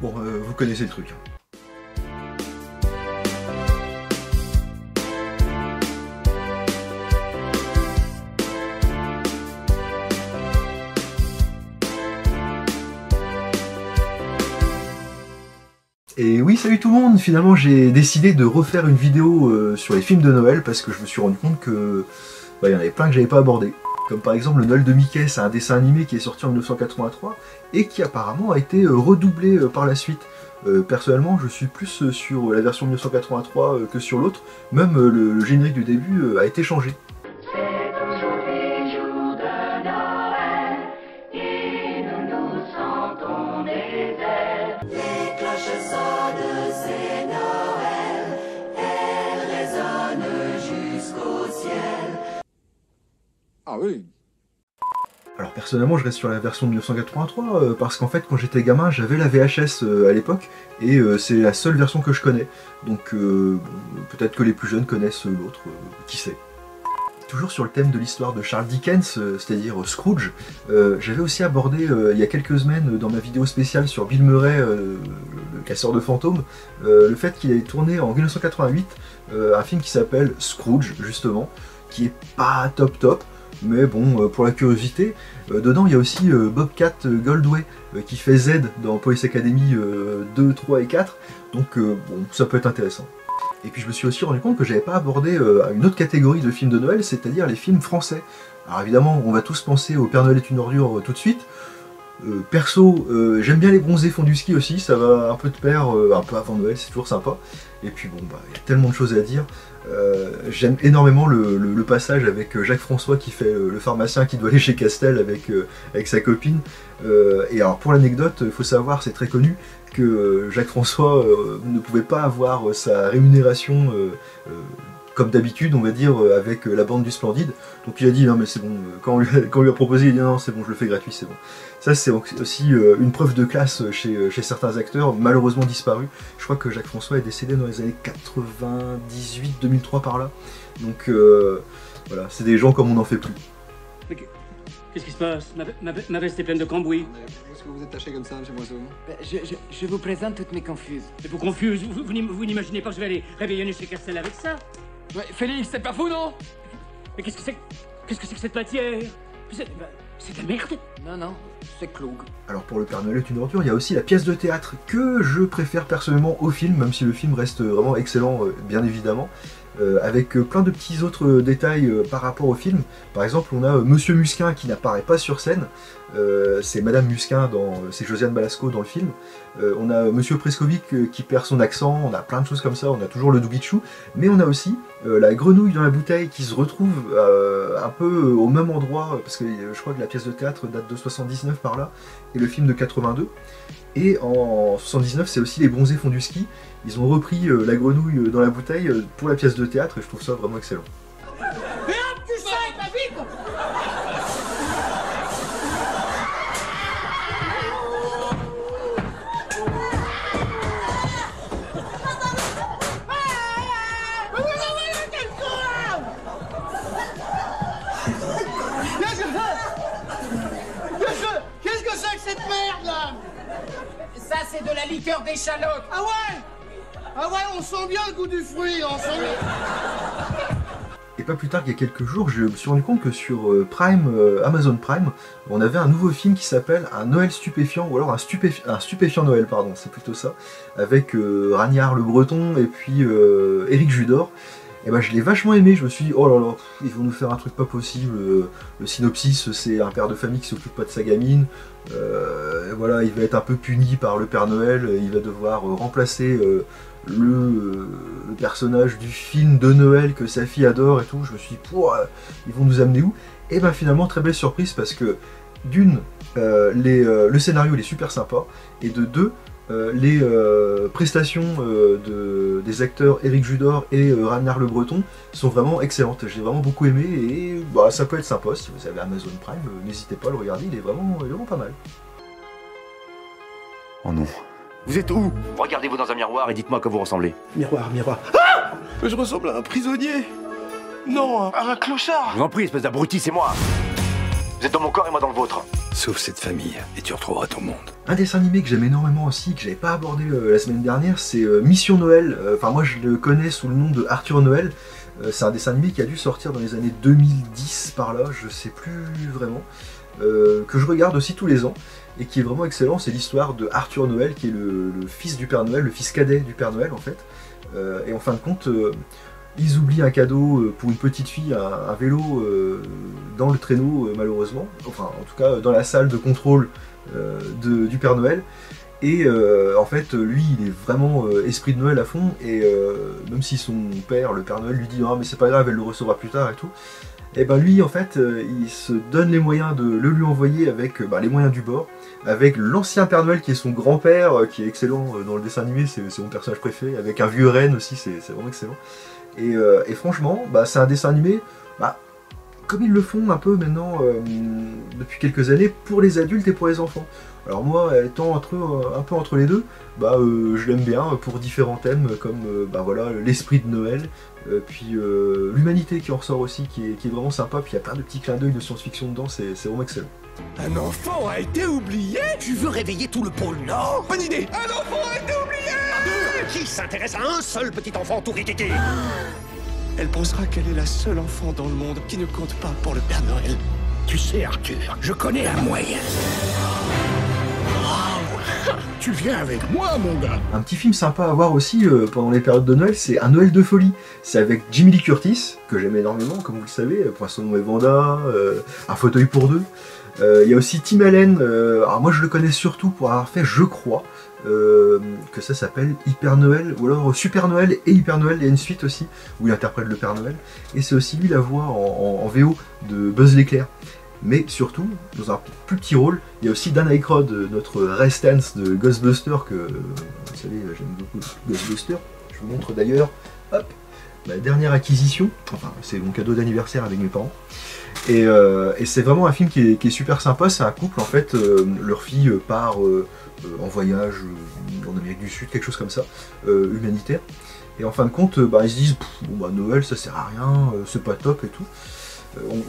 Bon, vous connaissez le truc. Et oui, salut tout le monde! Finalement, j'ai décidé de refaire une vidéo sur les films de Noël parce que je me suis rendu compte que il y en avait plein que j'avais pas abordé. Comme par exemple le Noël de Mickey, c'est un dessin animé qui est sorti en 1983 et qui apparemment a été redoublé par la suite. Personnellement, je suis plus sur la version 1983 que sur l'autre. Même le générique du début a été changé. Ah oui. Alors personnellement je reste sur la version de 1983 parce qu'en fait quand j'étais gamin j'avais la VHS à l'époque et c'est la seule version que je connais. Donc peut-être que les plus jeunes connaissent l'autre, qui sait. Toujours sur le thème de l'histoire de Charles Dickens, c'est-à-dire Scrooge, j'avais aussi abordé il y a quelques semaines dans ma vidéo spéciale sur Bill Murray, le casseur de fantômes, le fait qu'il ait tourné en 1988 un film qui s'appelle Scrooge justement, qui est pas top. Mais bon, pour la curiosité, dedans il y a aussi Bobcat Goldthwait qui fait Z dans Police Academy 2, 3 et 4, donc bon, ça peut être intéressant. Et puis je me suis aussi rendu compte que j'avais pas abordé une autre catégorie de films de Noël, c'est-à-dire les films français. Alors évidemment, on va tous penser au Père Noël est une ordure tout de suite. Perso, j'aime bien les bronzés font du ski aussi, ça va un peu de pair, un peu avant Noël, c'est toujours sympa. Et puis bon, il y a tellement de choses à dire. J'aime énormément le passage avec Jacques François qui fait le pharmacien qui doit aller chez Castel avec sa copine. Et alors pour l'anecdote, il faut savoir, c'est très connu, que Jacques François ne pouvait pas avoir sa rémunération comme d'habitude, on va dire, avec la bande du Splendide. Donc il a dit non mais c'est bon, quand on lui a proposé, il a dit non c'est bon, je le fais gratuit, c'est bon. Ça c'est aussi une preuve de classe chez certains acteurs, malheureusement disparus. Je crois que Jacques François est décédé dans les années 98-2003 par là. Donc voilà, c'est des gens comme on n'en fait plus. Qu'est-ce qui se passe? Ma veste est pleine de cambouis. Où est-ce que vous êtes taché comme ça, monsieur Moiseau? Je vous présente toutes mes confuses. Mais vous confuse, vous n'imaginez pas que je vais aller réveillonner chez Castel avec ça? Ouais, Félix, c'est pas fou, non? Mais qu'est-ce que c'est que cette matière? C'est de la merde. Non, c'est Cloug. Alors pour le Père Noël est une ordure, il y a aussi la pièce de théâtre que je préfère personnellement au film, même si le film reste vraiment excellent, bien évidemment. Avec plein de petits autres détails par rapport au film. Par exemple, on a Monsieur Musquin qui n'apparaît pas sur scène, c'est Madame Musquin, c'est Josiane Balasco dans le film. On a Monsieur Preskovic qui perd son accent, on a plein de choses comme ça, on a toujours le Doubichou, mais on a aussi la grenouille dans la bouteille qui se retrouve un peu au même endroit, parce que je crois que la pièce de théâtre date de 79 par là, et le film de 82. Et en 79, c'est aussi les bronzés font du ski. Ils ont repris la grenouille dans la bouteille pour la pièce de théâtre et je trouve ça vraiment excellent. Mais hop, tu sais, pas vite! Qu'est-ce que c'est que cette merde là? Ça, c'est de la liqueur d'échalote. Ah ouais? Ah ouais, on sent bien le goût du fruit, on sent bien. Et pas plus tard qu'il y a quelques jours, je me suis rendu compte que sur Prime, Amazon Prime, on avait un nouveau film qui s'appelle Un Noël stupéfiant, ou alors un stupéfiant Noël, pardon, c'est plutôt ça, avec Ragnard le Breton et puis Éric Judor. Et ben je l'ai vachement aimé, je me suis dit oh là là, ils vont nous faire un truc pas possible. Le synopsis, c'est un père de famille qui s'occupe pas de sa gamine, voilà, il va être un peu puni par le Père Noël, il va devoir remplacer le personnage du film de Noël que sa fille adore et tout. Je me suis dit ils vont nous amener où? Et ben finalement très belle surprise parce que d'une, le scénario il est super sympa, et de deux, les prestations des acteurs Éric Judor et Ragnard le Breton sont vraiment excellentes. J'ai vraiment beaucoup aimé et ça peut être sympa. Si vous avez Amazon Prime, n'hésitez pas à le regarder, il est vraiment pas mal. Oh non. Vous êtes où? Regardez-vous dans un miroir et dites-moi que vous ressemblez. Miroir, miroir. Ah! Mais je ressemble à un prisonnier. Non, à un clochard. Je vous en prie, espèce d'abruti, c'est moi. Vous êtes dans mon corps et moi dans le vôtre. Sauve cette famille et tu retrouveras ton monde. Un dessin animé que j'aime énormément aussi, que j'avais pas abordé la semaine dernière, c'est Mission Noël. Enfin moi je le connais sous le nom de Arthur Noël. C'est un dessin animé qui a dû sortir dans les années 2010 par là, je sais plus vraiment. Que je regarde aussi tous les ans et qui est vraiment excellent. C'est l'histoire de Arthur Noël qui est le fils du Père Noël, le fils cadet du Père Noël en fait. Et en fin de compte, ils oublient un cadeau pour une petite fille, un vélo dans le traîneau malheureusement, enfin en tout cas dans la salle de contrôle du Père Noël. Et en fait lui il est vraiment esprit de Noël à fond et même si son père, le Père Noël, lui dit ah mais c'est pas grave, elle le recevra plus tard et tout, et ben lui en fait il se donne les moyens de le lui envoyer avec les moyens du bord, avec l'ancien Père Noël qui est son grand-père, qui est excellent dans le dessin animé, c'est mon personnage préféré, avec un vieux renne aussi, c'est vraiment excellent. Et franchement, c'est un dessin animé, comme ils le font un peu maintenant depuis quelques années, pour les adultes et pour les enfants. Alors moi, étant un peu entre les deux, je l'aime bien pour différents thèmes, comme voilà, l'esprit de Noël, puis l'humanité qui en ressort aussi, qui est vraiment sympa, puis il y a plein de petits clins d'œil de science-fiction dedans, c'est vraiment excellent. Un enfant a été oublié? Tu veux réveiller tout le pôle Nord? Bonne idée! Un enfant a été oublié! Qui s'intéresse à un seul petit enfant tout rikiki? Elle pensera qu'elle est la seule enfant dans le monde qui ne compte pas pour le Père Noël. Tu sais, Arthur, je connais un moyen. Tu viens avec moi, mon gars. Un petit film sympa à voir aussi pendant les périodes de Noël, c'est Un Noël de folie. C'est avec Jamie Lee Curtis, que j'aime énormément, comme vous le savez, Poisson et Vanda, Un fauteuil pour deux. Il y a aussi Tim Allen, alors moi je le connais surtout pour avoir fait, je crois, que ça s'appelle Hyper Noël, ou alors Super Noël et Hyper Noël, il y a une suite aussi, où il interprète le Père Noël, et c'est aussi lui la voix en VO de Buzz l'éclair. Mais surtout, dans un plus petit rôle, il y a aussi Dan Aykroyd, notre Ray Stantz de Ghostbusters, que vous savez, j'aime beaucoup Ghostbusters. Je vous montre d'ailleurs, hop, ma dernière acquisition, enfin c'est mon cadeau d'anniversaire avec mes parents. Et c'est vraiment un film qui est super sympa, c'est un couple en fait, leur fille part en voyage en Amérique du Sud, quelque chose comme ça, humanitaire. Et en fin de compte, ils se disent, Noël ça sert à rien, c'est pas top et tout.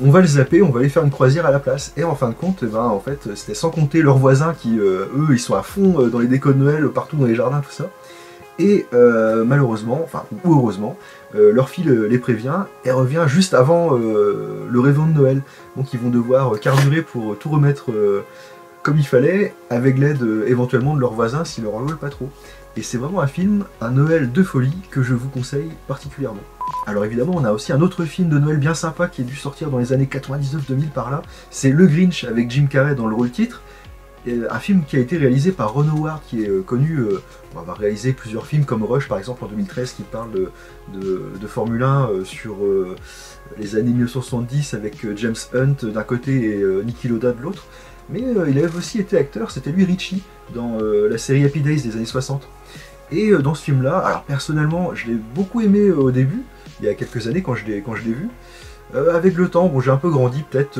On va les zapper, on va aller faire une croisière à la place. Et en fin de compte, en fait, c'était sans compter leurs voisins qui, eux, ils sont à fond dans les décos de Noël, partout dans les jardins, tout ça. Et malheureusement, ou heureusement, leur fille les prévient, et revient juste avant le réveillon de Noël. Donc ils vont devoir carburer pour tout remettre comme il fallait, avec l'aide éventuellement de leurs voisins s'ils leur en veulent pas trop. Et c'est vraiment un film, un Noël de folie, que je vous conseille particulièrement. Alors évidemment, on a aussi un autre film de Noël bien sympa qui a dû sortir dans les années 99-2000 par là, c'est Le Grinch avec Jim Carrey dans le rôle titre. Un film qui a été réalisé par Ron Howard, qui est connu, on va réaliser plusieurs films comme Rush par exemple en 2013 qui parle de Formule 1 sur les années 1970 avec James Hunt d'un côté et Niki Lauda de l'autre. Mais il avait aussi été acteur, c'était lui Richie dans la série Happy Days des années 60. Et dans ce film là, alors personnellement je l'ai beaucoup aimé au début, il y a quelques années quand je l'ai vu. Avec le temps, j'ai un peu grandi, peut-être,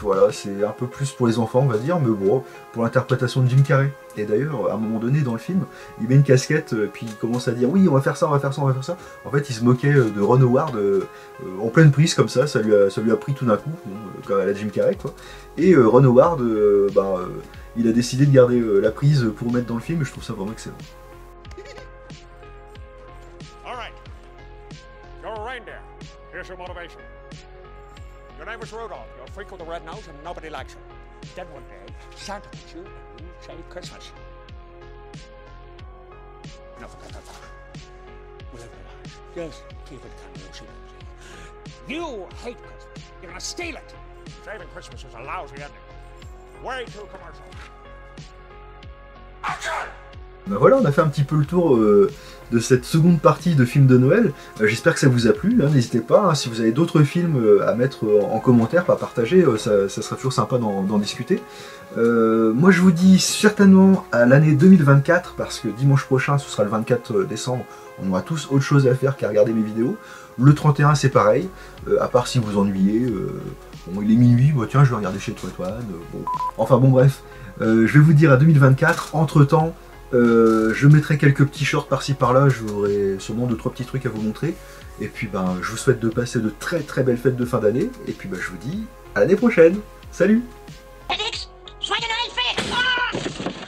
voilà, c'est un peu plus pour les enfants, on va dire, mais bon, pour l'interprétation de Jim Carrey. Et d'ailleurs, à un moment donné dans le film, il met une casquette, puis il commence à dire oui, on va faire ça, on va faire ça, on va faire ça. En fait, il se moquait de Ron Howard en pleine prise, comme ça lui a pris tout d'un coup, comme à la Jim Carrey, quoi. Et Ron Howard, il a décidé de garder la prise pour mettre dans le film, et je trouve ça vraiment excellent. Alright, you're a reindeer. Here's your motivation. Your name is Rudolph. You're a freak with a red nose and nobody likes you. Then one day, Santa gets you a new shade Christmas. Now forget that. We'll improvise. Just keep it kind of loosey-goosey. You hate Christmas. You're gonna steal it. Saving Christmas is a lousy ending. Way too commercial. Action! Voilà, on a fait un petit peu le tour de cette seconde partie de films de Noël. J'espère que ça vous a plu, hein, n'hésitez pas, hein, si vous avez d'autres films à mettre en commentaire, à partager, ça sera toujours sympa d'en discuter. Moi je vous dis certainement à l'année 2024, parce que dimanche prochain, ce sera le 24 décembre, on aura tous autre chose à faire qu'à regarder mes vidéos. Le 31 c'est pareil, à part si vous ennuyez, il est minuit, tiens je vais regarder chez toi Antoine, Enfin bon bref, je vais vous dire à 2024, entre temps, je mettrai quelques petits shorts par-ci par-là, j'aurai sûrement 2-3 petits trucs à vous montrer. Et puis je vous souhaite de passer de très très belles fêtes de fin d'année. Et puis je vous dis à l'année prochaine. Salut! Félix, joyeux Noël fait.